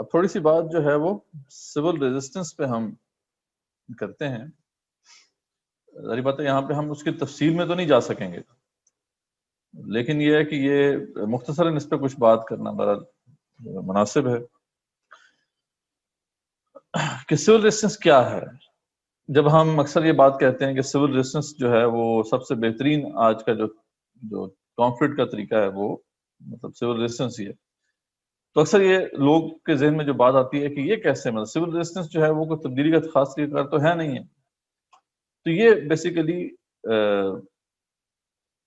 اب تھوڑی سی بات جو ہے وہ سول ریزسٹنس پہ ہم کرتے ہیں. ظاہر بات ہے یہاں پہ ہم اس کی تفصیل میں تو نہیں جا سکیں گے، لیکن یہ ہے کہ یہ مختصراً اس پہ کچھ بات کرنا بڑا مناسب ہے کہ سول ریزسٹنس کیا ہے. جب ہم اکثر یہ بات کہتے ہیں کہ سول ریزسٹنس جو ہے وہ سب سے بہترین آج کا جو کانفلکٹ کا طریقہ ہے وہ مطلب سول ریزسٹنس ہی ہے، تو اکثر یہ لوگ کے ذہن میں جو بات آتی ہے کہ یہ کیسے مطلب سول ریزسٹنس جو ہے وہ کوئی تبدیلی کا خاص طریقہ تو ہے نہیں ہے. تو یہ بیسیکلی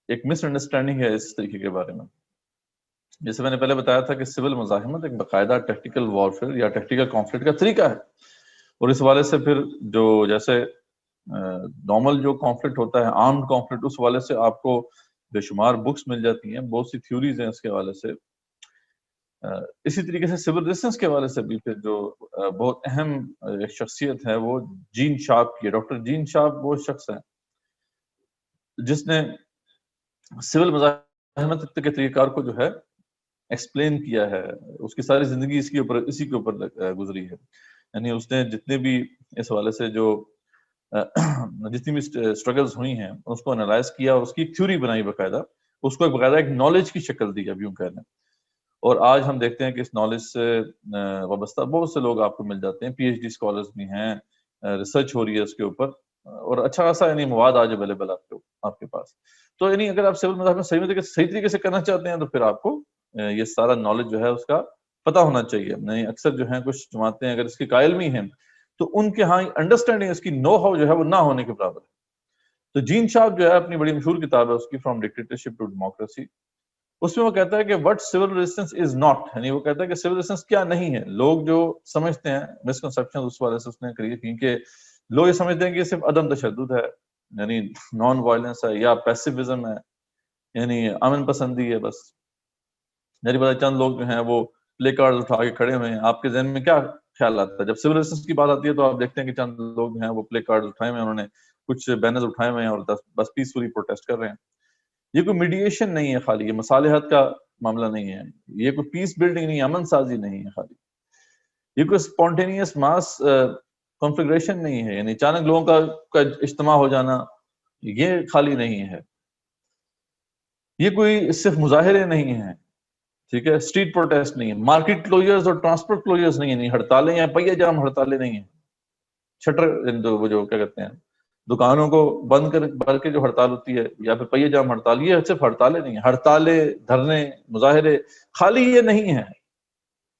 ایک مس انڈرسٹینڈنگ ہے اس طریقے کے بارے میں. جیسے میں نے پہلے بتایا تھا کہ سول مزاحمت ایک باقاعدہ ٹیکٹیکل وارفیئر یا ٹیکٹیکل کانفلکٹ کا طریقہ ہے، اور اس حوالے سے پھر جو جیسے نارمل جو کانفلکٹ ہوتا ہے آرمڈ کانفلکٹ، اس حوالے سے آپ کو بے شمار بکس مل جاتی ہیں، بہت سی تھیوریز ہیں اس کے حوالے سے. اسی طریقے سے سول ریزسٹنس کے حوالے سے بھی پھر جو بہت اہم ایک شخصیت ہے وہ جین شارپ کی ہے. ڈاکٹر جین شارپ وہ شخص ہے جس نے سول مزاحمت کے طریقہ کار کو جو ہے ایکسپلین کیا ہے. اس کی ساری زندگی اسی کے اوپر گزری ہے. یعنی اس نے جتنے بھی اس حوالے سے جو جتنی بھی اسٹرگلز ہوئی ہیں اس کو انالائز کیا اور اس کی ایک تھیوری بنائی باقاعدہ، اس کو ایک باقاعدہ ایک نالج کی شکل دی اب یوں کہہ لیں. اور آج ہم دیکھتے ہیں کہ اس نالج سے وابستہ بہت سے لوگ آپ کو مل جاتے ہیں، پی ایچ ڈی اسکالرز بھی ہیں، ریسرچ ہو رہی ہے اس کے اوپر، اور اچھا خاصا یعنی مواد آج اویلیبل آپ کے پاس. تو یعنی اگر آپ سول مزاحمت صحیح طریقے سے کرنا چاہتے ہیں تو پھر آپ کو یہ سارا نالج جو ہے اس کا پتہ ہونا چاہیے. نہیں اکثر جو ہیں کچھ جماعتیں اگر اس کے قائل بھی ہیں تو ان کے ہاں انڈرسٹینڈنگ اس کی نو ہاؤ جو ہے وہ نہ ہونے کے برابر ہے. تو جین شارپ جو ہے اپنی بڑی مشہور کتاب ہے اس کی فرام ڈکٹیٹرشپ ٹو ڈیموکریسی، اس میں وہ کہتا ہے کہ what civil resistance is not, یعنی وہ کہتا ہے کہ سول ریزسٹنس کیا نہیں ہے. لوگ جو سمجھتے ہیں مسکنسپشن اس والے سے اس نے کری، کیونکہ لوگ یہ سمجھتے ہیں کہ یہ صرف عدم تشدد ہے، یعنی نان وائلنس ہے یا پیسیوزم ہے، یعنی امن پسندی ہے. بس میری بات چند لوگ جو ہیں وہ پلے کارڈ اٹھا کے کھڑے ہوئے ہیں، آپ کے ذہن میں کیا خیال آتا ہے جب سول ریزسٹنس کی بات آتی ہے؟ تو آپ دیکھتے ہیں کہ چند لوگ ہیں وہ پلے کارڈ اٹھائے ہوئے ہیں، انہوں نے کچھ بینرز اٹھائے ہوئے ہیں اور بس پیسفلی پروٹیسٹ کر رہے ہیں. یہ کوئی میڈیشن نہیں ہے، خالی یہ مصالحت کا معاملہ نہیں ہے، یہ کوئی پیس بلڈنگ نہیں، امن سازی نہیں ہے، خالی یہ کوئی اسپونٹینیس ماس کنفیگریشن نہیں ہے، یعنی اچانک لوگوں کا اجتماع ہو جانا، یہ خالی نہیں ہے. یہ کوئی صرف مظاہرے نہیں ہیں، ٹھیک ہے، اسٹریٹ پروٹیسٹ نہیں ہے، مارکیٹ کلوجرز اور ٹرانسپورٹ کلوجرز نہیں ہے، نہیں ہڑتالیں یا پہیہ جام ہڑتالیں نہیں ہیں، شٹر وہ جو کیا کہتے ہیں دکانوں کو بند کر کے جو ہڑتال ہوتی ہے یا پھر پہیہ جام ہڑتال، یہ صرف ہڑتالیں نہیں ہیں، ہڑتالیں، دھرنے، مظاہرے خالی یہ نہیں ہیں.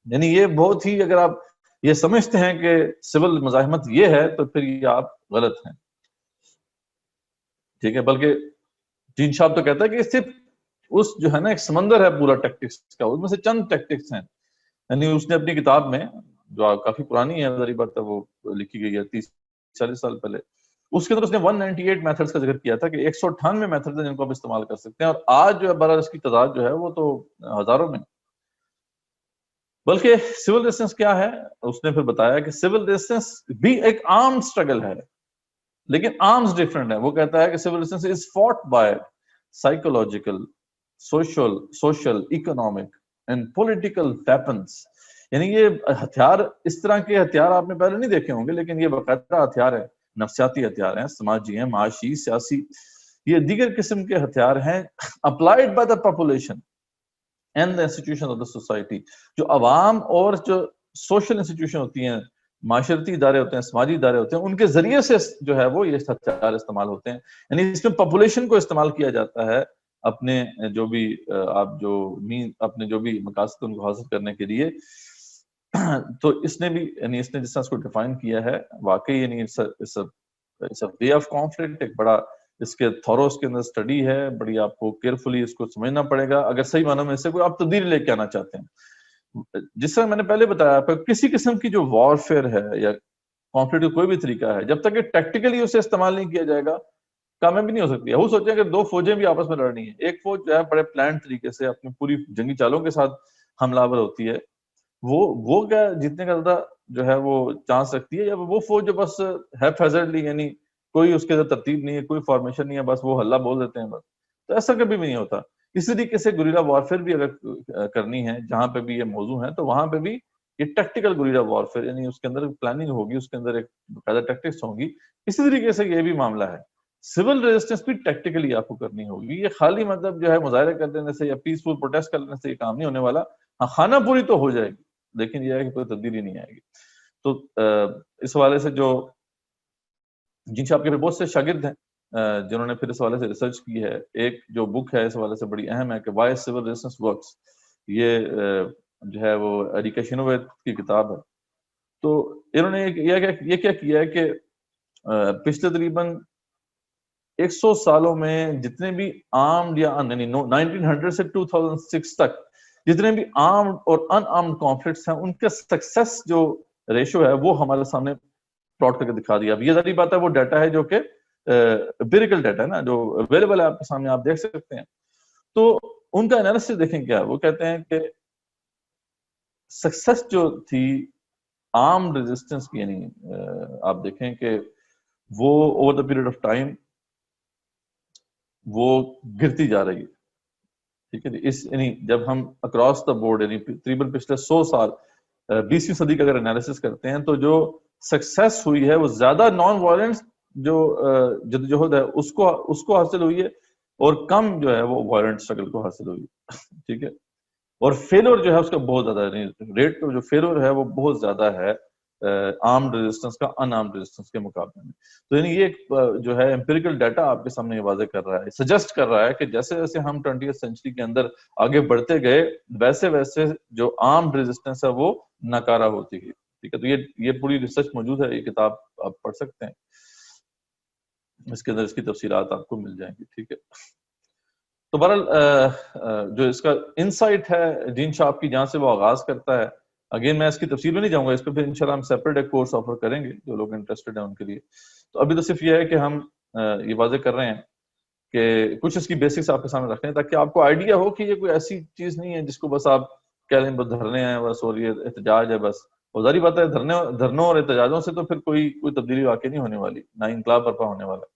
یعنی یہ بہت ہی، اگر آپ یہ سمجھتے ہیں کہ سول مزاحمت یہ ہے تو پھر یہ آپ غلط ہیں، ٹھیک ہے. بلکہ جین شارپ تو کہتا ہے کہ صرف اس جو ہے نا ایک سمندر ہے پورا ٹیکٹکس کا، اس میں سے چند ٹیکٹکس ہیں. یعنی اس نے اپنی کتاب میں جو کافی پرانی ہے، ظاہر بات ہے وہ لکھی گئی ہے 30-40 سال پہلے، اس کے اندر اس نے 198 میتھڈز کا ذکر کیا تھا کہ 198 میتھڈز ہیں جن کو آپ استعمال کر سکتے ہیں، اور آج جو ہے برابر اس کی تعداد جو ہے وہ تو ہزاروں میں. بلکہ سول ریزسٹنس کیا ہے اس نے پھر بتایا کہ سول ریزسٹنس بھی ایک آرمڈ اسٹرگل ہے، لیکن آرمز ڈفرنٹ ہے. وہ کہتا ہے کہ civil resistance is fought by psychological, social, economic and political weapons. یعنی یہ ہتھیار، اس طرح کے ہتھیار آپ نے پہلے نہیں دیکھے ہوں گے، لیکن یہ باقاعدہ ہتھیار ہے، نفسیاتی ہتھیار ہیں، سماجی ہیں، معاشی، سیاسی، یہ دیگر قسم کے ہتھیار ہیں applied by the population and the institution of the society. جو عوام اور جو سوشل انسٹیٹیوشن ہوتی ہیں، معاشرتی ادارے ہوتے ہیں، سماجی ادارے ہوتے ہیں، ان کے ذریعے سے جو ہے وہ یہ ہتھیار استعمال ہوتے ہیں. یعنی اس میں پاپولیشن کو استعمال کیا جاتا ہے اپنے جو بھی آپ جو اپنے جو بھی مقاصد ان کو حاصل کرنے کے لیے. تو اس نے بھی یعنی اس نے جس طرح اس کو ڈیفائن کیا ہے واقعی یعنی وے آف کانفلکٹ، ایک بڑا اس کے تھورو اس کے اندر اسٹڈی ہے، بڑی آپ کو کیئرفلی اس کو سمجھنا پڑے گا اگر صحیح معنوں میں اس سے کوئی آپ تبدیلی لے کے آنا چاہتے ہیں. جس طرح میں نے پہلے بتایا کسی قسم کی جو وارفیئر ہے یا کانفلکٹ کا کوئی بھی طریقہ ہے، جب تک کہ ٹیکٹیکلی اسے استعمال نہیں کیا جائے گا کامیابی نہیں ہو سکتی ہے. وہ سوچیں کہ دو فوجیں بھی آپس میں لڑنی ہے، ایک فوج جو ہے بڑے پلان طریقے سے اپنی پوری جنگی چالوں کے ساتھ حملہ آور ہوتی ہے، وہ کیا جیتنے کا زیادہ جو ہے وہ چانس رکھتی ہے، یا وہ فوج جو بس ہیف ہیزرڈلی، یعنی کوئی اس کے اندر ترتیب نہیں ہے، کوئی فارمیشن نہیں ہے، بس وہ ہلہ بول دیتے ہیں بس. تو ایسا کبھی بھی نہیں ہوتا. اسی طریقے سے گوریلا وارفیئر بھی اگر کرنی ہے، جہاں پہ بھی یہ موضوع ہے تو وہاں پہ بھی یہ ٹیکٹیکل گوریلا وارفیئر، یعنی اس کے اندر پلاننگ ہوگی، اس کے اندر ایک باقاعدہ ٹیکٹکس ہوں گی. اسی طریقے سے یہ بھی معاملہ ہے، سول ریزسٹنس بھی ٹیکٹیکلی آپ کو کرنی ہوگی. یہ خالی مطلب جو ہے مظاہرے کر دینے سے یا پیسفل پروٹیسٹ کر لینے سے یہ کام نہیں ہونے والا. ہاں خانہ پوری تو ہو جائے گی لیکن یہ ہے کہ کوئی تبدیلی نہیں آئے گی. تو اس حوالے سے جو جن صاحب کے پھر بہت سے شاگرد ہیں جنہوں نے پھر اس حوالے سے ریسرچ کی ہے، ایک جو بک ہے اس حوالے سے بڑی اہم ہے کہ وائی سول ریزسٹنس ورکس، یہ جو ہے وہ ایریکا شینویت کی کتاب ہے. تو انہوں نے یہ کیا کیا ہے کہ پچھلے تقریباً 100 سالوں میں جتنے بھی آرمڈ یا 1900 سے 2006 تک جتنے بھی آرمڈ اور ان آرمڈ کانفلکٹس ہیں ان کے سکسیس جو ریشو ہے وہ ہمارے سامنے پلاٹ کر کے دکھا دیا. اب یہ ظاہری بات ہے وہ ڈیٹا ہے جو کہ امپیریکل ڈیٹا ہے نا، جو اویلیبل ہے آپ کے سامنے، آپ دیکھ سکتے ہیں. تو ان کا انالیسس دیکھیں کیا وہ کہتے ہیں کہ سکسیس جو تھی آرمڈ ریزسٹنس کی، یعنی آپ دیکھیں کہ وہ over the period of time وہ گرتی جا رہی ہے. ٹھیک ہے جی. اس یعنی جب ہم اکراس دا بورڈ یعنی تقریباً پچھلے 100 سال 20ویں صدی کا اگر انالیسس کرتے ہیں تو جو سکسیس ہوئی ہے وہ زیادہ نان وائلنس جو جدوجہد ہے اس کو حاصل ہوئی ہے، اور کم جو ہے وہ وائلنٹ اسٹرگل کو حاصل ہوئی ہے. ٹھیک ہے. اور فیلور جو ہے اس کا بہت زیادہ ریٹ جو فیلور ہے وہ بہت زیادہ ہے آرمڈ ریزسٹنس کا ان آرمڈ ریزسٹنس کے مقابلے میں. تو یعنی یہ ایک جو ہے امپیریکل ڈیٹا آپ کے سامنے واضح کر رہا ہے، سجیسٹ کر رہا ہے کہ جیسے جیسے ہم 20th سینچری کے اندر آگے بڑھتے گئے ویسے ویسے جو آرمڈ ریزسٹنس ہے وہ ناکارہ ہوتی گئی. ٹھیک ہے. تو یہ پوری ریسرچ موجود ہے، یہ کتاب آپ پڑھ سکتے ہیں، اس کے اندر اس کی تفصیلات آپ کو مل جائیں گی. ٹھیک ہے. تو بہرحال جو اس کا انسائٹ ہے جین شارپ کی جہاں سے وہ آغاز کرتا ہے، اگین میں اس کی تفصیل میں نہیں جاؤں گا، اس پہ پھر انشاءاللہ ہم سیپریٹ ایک کورس آفر کریں گے جو لوگ انٹرسٹڈ ہیں ان کے لیے. تو ابھی تو صرف یہ ہے کہ ہم یہ واضح کر رہے ہیں کہ کچھ اس کی بیسکس آپ کے سامنے رکھ رہے ہیں تاکہ آپ کو آئیڈیا ہو کہ یہ کوئی ایسی چیز نہیں ہے جس کو بس آپ کہہ لیں بس دھرنے ہیں بس اور یہ احتجاج ہے بس. اور ظاہری بات ہے دھرنوں اور احتجاجوں سے تو پھر کوئی تبدیلی واقع نہیں ہونے والی، نہ انقلاب برپا ہونے والا.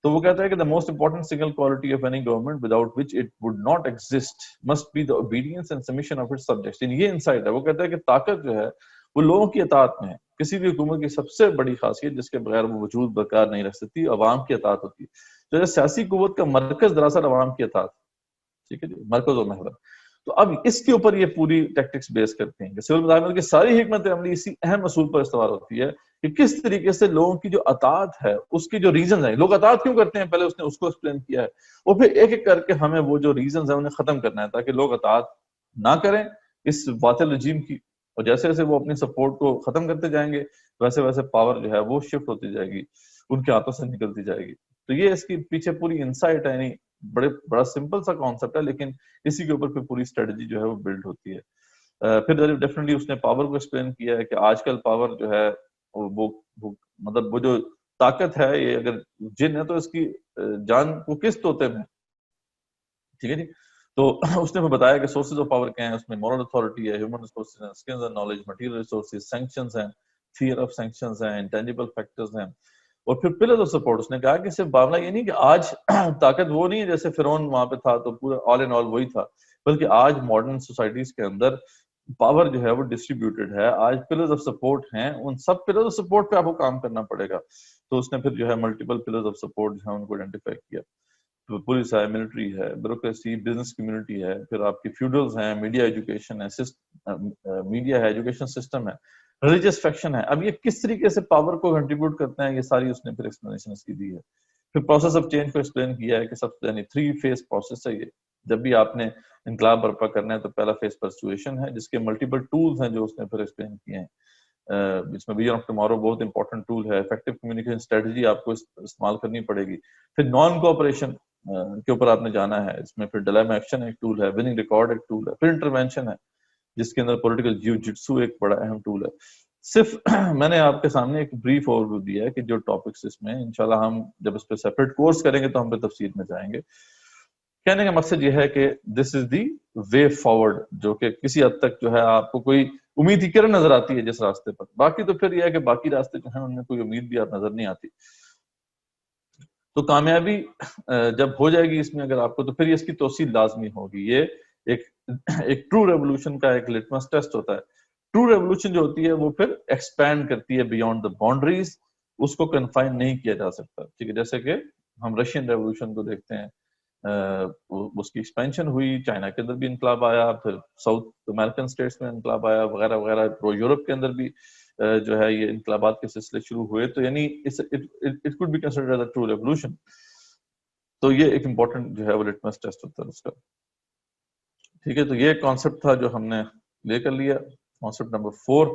تو وہ کہتا ہے کہ the most important single quality of any government without which it would not exist must be the obedience and submission of its subjects. یہ انسائٹ ہے. وہ کہتا ہے کہ طاقت جو ہے وہ لوگوں کی اطاعت میں ہے. کسی بھی حکومت کی سب سے بڑی خاصیت جس کے بغیر وہ وجود برقرار نہیں رکھ سکتی عوام کی اطاعت ہوتی ہے. جو سیاسی قوت کا مرکز دراصل عوام کی اطاعت. ٹھیک ہے جی، مرکز و محور. تو اب اس کے اوپر یہ پوری ٹیکٹکس بیس کرتے ہیں کہ سول مزاحمت کی ساری حکمت عملی اسی اہم اصول پر استوار ہوتی ہے کہ کس طریقے سے لوگوں کی جو اطاعت ہے اس کی جو ریزنز ہیں، لوگ اطاعت کیوں کرتے ہیں پہلے اس نے اس کو ایکسپلین کیا ہے، اور پھر ایک ایک کر کے ہمیں وہ جو ریزنز ہیں انہیں ختم کرنا ہے تاکہ لوگ اطاعت نہ کریں اس باطل رجیم کی. اور جیسے جیسے وہ اپنی سپورٹ کو ختم کرتے جائیں گے ویسے ویسے پاور جو ہے وہ شفٹ ہوتی جائے گی، ان کے ہاتھوں سے نکلتی جائے گی. تو یہ اس کی پیچھے پوری انسائٹ ہے، یعنی بڑا سمپل سا کانسیپٹ ہے لیکن اسی کے اوپر پھر پوری اسٹریٹجی جو ہے وہ بلڈ ہوتی ہے. پھر ڈیفینیٹلی اس نے پاور کو ایکسپلین کیا ہے کہ آج کل پاور جو ہے وہ مطلب وہ جو طاقت ہے یہ اگر جن ہے تو اس کی جان کو کس طوطے میں. ٹھیک ہے جی. تو اس نے بتایا کہ سورسز آف پاور کیا ہیں، اس میں مورل اتھارٹی ہے، ہیومن ریسورسز ہیں، skills and knowledge, material resources, sanctions ہیں، فیئر آف سینکشنز ہیں، انٹینجیبل فیکٹرز ہیں. اور پھر پلرز آف سپورٹ اس نے کہا کہ صرف معاملہ یہ نہیں کہ آج طاقت وہ نہیں ہے جیسے فرعون وہاں پہ تھا تو پورا آل ان آل وہی تھا، بلکہ آج ماڈرن سوسائٹیز کے اندر پاور جو ہے وہ ڈسٹریبیوٹیڈ ہے. آج پلرز آف سپورٹ ہیں، ان سب پلرز آف سپورٹ پہ آپ کو کام کرنا پڑے گا. تو اس نے پھر جو ہے ملٹیپل پلرز آف سپورٹ جو ہے ان کو آئیڈینٹیفائی کیا. پولیس ہے، ملٹری ہے، بیوروکریسی، بزنس کمیونٹی ہے، پھر آپ کی فیوڈلز ہیں، میڈیا ایجوکیشن ہے، میڈیا ہے، ایجوکیشن سسٹم ہے، ریلیجیس فیکشن ہے. اب یہ کس طریقے سے پاور کو کنٹریبیوٹ کرتے ہیں یہ ساری اس نے پھر ایکسپلینیشن اس کی دی ہے. پھر پروسیس آف چینج کو ایکسپلین کیا ہے کہ سب یعنی 3 فیز پروسیس ہے یہ. جب بھی آپ نے انقلاب برپا کرنا ہے تو پہلا فیز پرسویشن ہے جس کے ملٹیپل ٹولز ہیں جو اس نے پھر ایکسپلین کیے ہیں. اس میں ویژن آف ٹمارو بہت امپورٹنٹ ٹول ہے. افیکٹو کمیونیکیشن اسٹریٹجی آپ کو استعمال کرنی پڑے گی. پھر نان کوآپریشن کے اوپر آپ نے جانا ہے، اس میں پھر ڈیلیما ایکشن ایک ٹول ہے، وننگ ریکارڈ ایک ٹول ہے، پھر انٹروینشن ہے جس کے اندر پولیٹیکل جیو جٹسو ایک بڑا اہم ٹول ہے. صرف میں نے آپ کے سامنے ایک بریف اوور ویو دیا ہے کہ جو ٹاپکس اس میں انشاءاللہ ہم جب اس پہ سیپریٹ کورس کریں گے تو ہم پہ تفصیل میں جائیں گے. کہنے کا مقصد یہ ہے کہ دس از دی وے فارورڈ، جو کہ کسی حد تک جو ہے آپ کو کوئی امید کی کرن نظر آتی ہے جس راستے پر. باقی تو پھر یہ ہے کہ باقی راستے جو ہیں ان میں کوئی امید بھی آپ نظر نہیں آتی. تو کامیابی جب ہو جائے گی اس میں اگر آپ کو، تو پھر اس کی توسیع لازمی ہوگی. یہ ایک ٹرو ریولوشن کا ایک لٹمس ٹیسٹ ہوتا ہے. ٹرو ریولوشن جو ہوتی ہے وہ پھر ایکسپینڈ کرتی ہے بیونڈ دا باؤنڈریز، اس کو کنفائن نہیں کیا جا سکتا. ٹھیک ہے، جیسے کہ ہم رشین ریولوشن کو دیکھتے ہیں، اس کی ایکسپینشن ہوئی، چائنا کے اندر بھی انقلاب آیا، پھر ساؤتھ امریکن اسٹیٹس میں انقلاب آیا وغیرہ وغیرہ، یورپ کے اندر بھی جو ہے یہ انقلابات کے سلسلے شروع ہوئے. تو یعنی it could be considered as a true revolution. تو یہ ایک امپورٹنٹ جو ہے وہ لٹمس ٹیسٹ ہوتا ہے اس کا. ٹھیک ہے، تو یہ کانسیپٹ تھا جو ہم نے لے کر لیا. Concept number 4